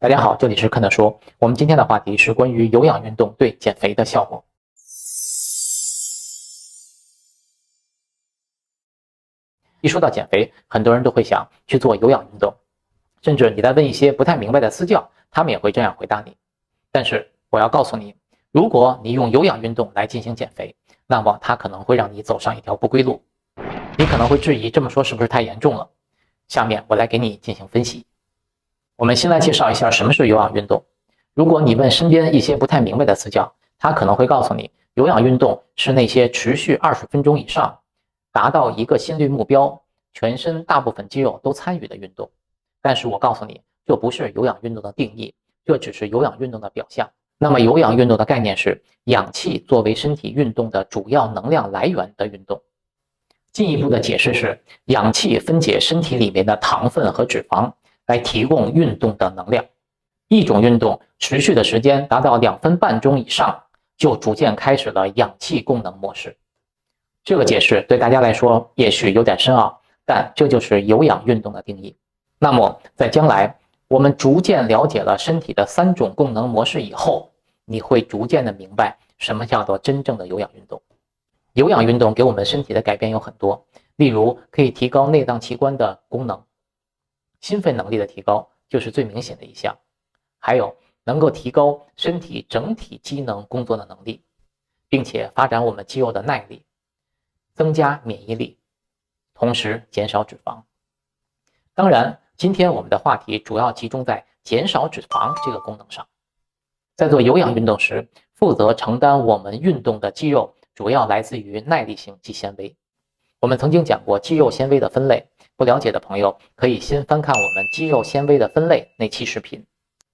大家好，这里是看的说。我们今天的话题是关于有氧运动对减肥的效果。一说到减肥，很多人都会想去做有氧运动，甚至你在问一些不太明白的私教，他们也会这样回答你。但是我要告诉你，如果你用有氧运动来进行减肥，那么它可能会让你走上一条不归路。你可能会质疑，这么说是不是太严重了？下面我来给你进行分析。我们先来介绍一下什么是有氧运动。如果你问身边一些不太明白的私教，他可能会告诉你，有氧运动是那些持续20分钟以上，达到一个心率目标，全身大部分肌肉都参与的运动。但是我告诉你，这不是有氧运动的定义，这只是有氧运动的表象。那么有氧运动的概念是氧气作为身体运动的主要能量来源的运动。进一步的解释是，氧气分解身体里面的糖分和脂肪，来提供运动的能量。一种运动持续的时间达到2分半钟以上，就逐渐开始了氧气功能模式。这个解释对大家来说也许有点深奥，但这就是有氧运动的定义。那么在将来我们逐渐了解了身体的3种功能模式以后，你会逐渐的明白什么叫做真正的有氧运动。有氧运动给我们身体的改变有很多，例如可以提高内脏器官的功能，心肺能力的提高就是最明显的一项，还有能够提高身体整体机能工作的能力，并且发展我们肌肉的耐力，增加免疫力，同时减少脂肪。当然，今天我们的话题主要集中在减少脂肪这个功能上。在做有氧运动时，负责承担我们运动的肌肉主要来自于耐力性肌纤维。我们曾经讲过肌肉纤维的分类，不了解的朋友可以先翻看我们肌肉纤维的分类那期视频。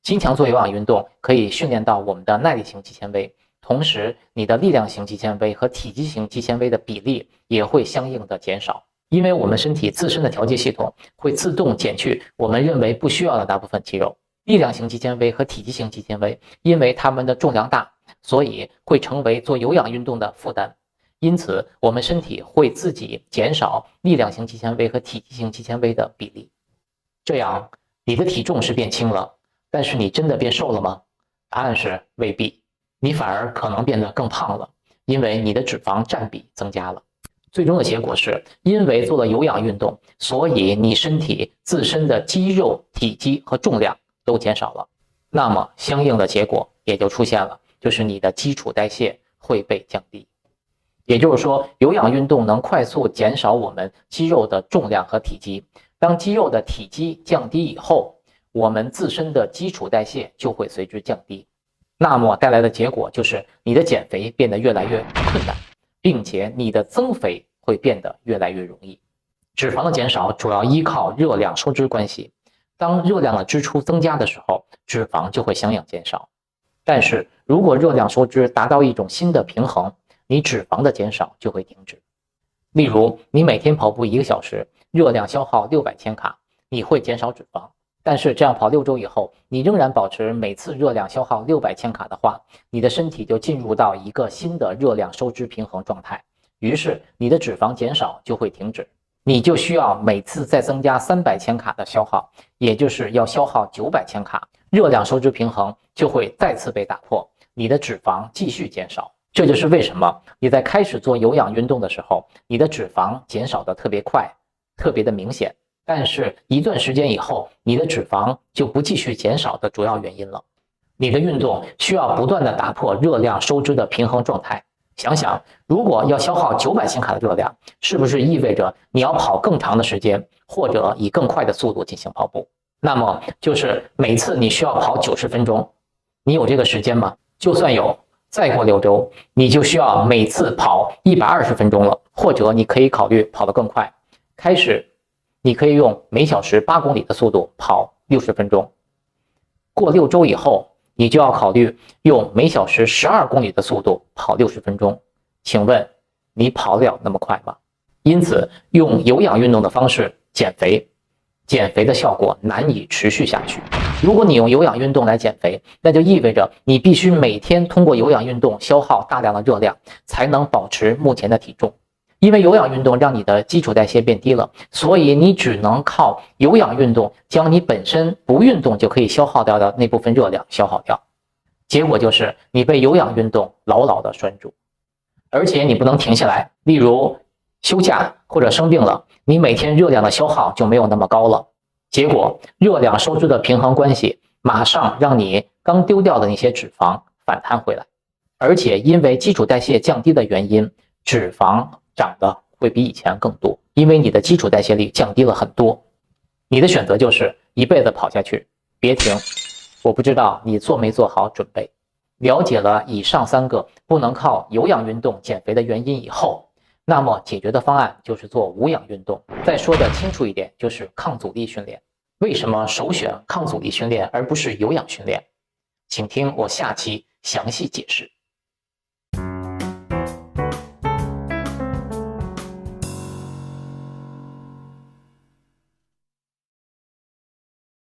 经常做有氧运动可以训练到我们的耐力型肌纤维，同时你的力量型肌纤维和体积型肌纤维的比例也会相应的减少，因为我们身体自身的调节系统会自动减去我们认为不需要的大部分肌肉。力量型肌纤维和体积型肌纤维因为它们的重量大，所以会成为做有氧运动的负担，因此我们身体会自己减少力量型肌纤维和体积型肌纤维的比例。这样你的体重是变轻了，但是你真的变瘦了吗？答案是未必，你反而可能变得更胖了，因为你的脂肪占比增加了。最终的结果是，因为做了有氧运动，所以你身体自身的肌肉体积和重量都减少了，那么相应的结果也就出现了，就是你的基础代谢会被降低。也就是说，有氧运动能快速减少我们肌肉的重量和体积。当肌肉的体积降低以后，我们自身的基础代谢就会随之降低，那么带来的结果就是你的减肥变得越来越困难，并且你的增肥会变得越来越容易。脂肪的减少主要依靠热量收支关系，当热量的支出增加的时候，脂肪就会相应减少。但是如果热量收支达到一种新的平衡，你脂肪的减少就会停止。例如你每天跑步1个小时，热量消耗600千卡，你会减少脂肪。但是这样跑6周以后，你仍然保持每次热量消耗600千卡的话，你的身体就进入到一个新的热量收支平衡状态，于是你的脂肪减少就会停止，你就需要每次再增加300千卡的消耗，也就是要消耗900千卡，热量收支平衡就会再次被打破，你的脂肪继续减少。这就是为什么你在开始做有氧运动的时候，你的脂肪减少的特别快，特别的明显，但是一段时间以后，你的脂肪就不继续减少的主要原因了。你的运动需要不断的打破热量收支的平衡状态。想想，如果要消耗900千卡的热量，是不是意味着你要跑更长的时间，或者以更快的速度进行跑步？那么就是每次你需要跑90分钟，你有这个时间吗？就算有，再过6周，你就需要每次跑120分钟了，或者你可以考虑跑得更快。开始，你可以用每小时8公里的速度跑60分钟。过6周以后，你就要考虑用每小时12公里的速度跑60分钟。请问你跑得了那么快吗？因此，用有氧运动的方式减肥，减肥的效果难以持续下去。如果你用有氧运动来减肥，那就意味着你必须每天通过有氧运动消耗大量的热量，才能保持目前的体重。因为有氧运动让你的基础代谢变低了，所以你只能靠有氧运动将你本身不运动就可以消耗掉的那部分热量消耗掉。结果就是你被有氧运动牢牢的拴住，而且你不能停下来。例如休假或者生病了，你每天热量的消耗就没有那么高了。结果热量收支的平衡关系马上让你刚丢掉的那些脂肪反弹回来，而且因为基础代谢降低的原因，脂肪长得会比以前更多，因为你的基础代谢率降低了很多。你的选择就是一辈子跑下去，别停。我不知道你做没做好准备。了解了以上3个不能靠有氧运动减肥的原因以后，那么解决的方案就是做无氧运动。再说的清楚一点，就是抗阻力训练。为什么首选抗阻力训练而不是有氧训练？请听我下期详细解释。